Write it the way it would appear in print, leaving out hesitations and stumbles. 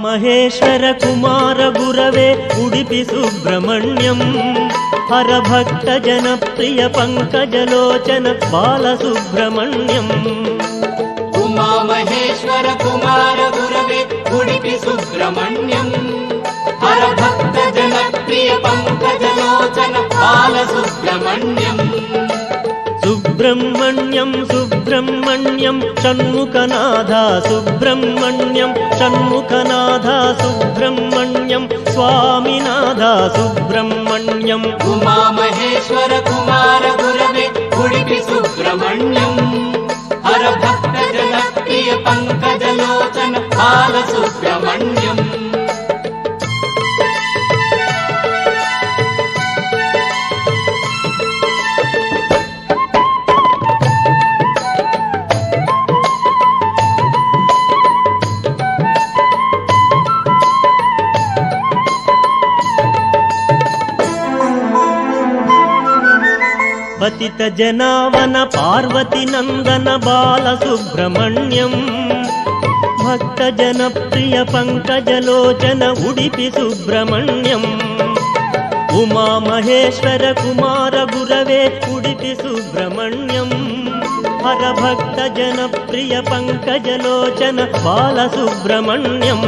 ಮಹೇಶ್ವರ ಕುಮಾರ ಗುರವೇ ಉಡುಪಿ ಸುಬ್ರಹ್ಮಣ್ಯಂ ಹರಭಕ್ತ ಜನಪ್ರಿಯ ಪಂಕಜಲೋಚನ ಬಾಲಸುಬ್ರಹ್ಮಣ್ಯಂ ಉಮಾ ಮಹೇಶ್ವರ ಕುಮಾರ ಗುರವೇ ಉಡುಪಿ ಸುಬ್ರಹ್ಮಣ್ಯಂ ಹರಭಕ್ತ ಜನಪ್ರಿಯ ಪಂಕಜಲೋಚನ ಬಾಲಸುಬ್ರಹ್ಮಣ್ಯಂ ಸುಬ್ರಹ್ಮಣ್ಯಂ ಸುಬ್ರಹ್ಮಣ್ಯಂ ಷಣ್ಮುಖನಾಥ ಸುಬ್ರಹ್ಮಣ್ಯಂ ಷಣ್ಮುಖನಾಥ ಸುಬ್ರಹ್ಮಣ್ಯಂ ಸ್ವಾಮಿನಾಥ ಸುಬ್ರಹ್ಮಣ್ಯಂ ಉಮಾ ಮಹೇಶ್ವರ ಕುಮಾರ ಗುರವೇ ಉಡುಪಿ ಸುಬ್ರಹ್ಮಣ್ಯಂ ಹರಭಕ್ತ ಜನಪ್ರಿಯ ಪಂಕಜಲೋಚನ ಬಾಲಸುಬ್ರಹ್ಮಣ್ಯಂ ಪತಿತ ಜನಾವನ ಪಾರ್ವತಿ ನಂದನ ಬಾಲಸುಬ್ರಹ್ಮಣ್ಯಂ ಭಕ್ತ ಜನಪ್ರಿಯ ಪಂಕಜಲೋಚನ ಉಡುಪಿ ಸುಬ್ರಹ್ಮಣ್ಯಂ ಉಮಾ ಮಹೇಶ್ವರ ಕುಮಾರ ಗುರವೇ ಉಡುಪಿ ಸುಬ್ರಹ್ಮಣ್ಯಂ ಹರಭಕ್ತ ಜನಪ್ರಿಯ ಪಂಕಜಲೋಚನ ಬಾಲಸುಬ್ರಹ್ಮಣ್ಯಂ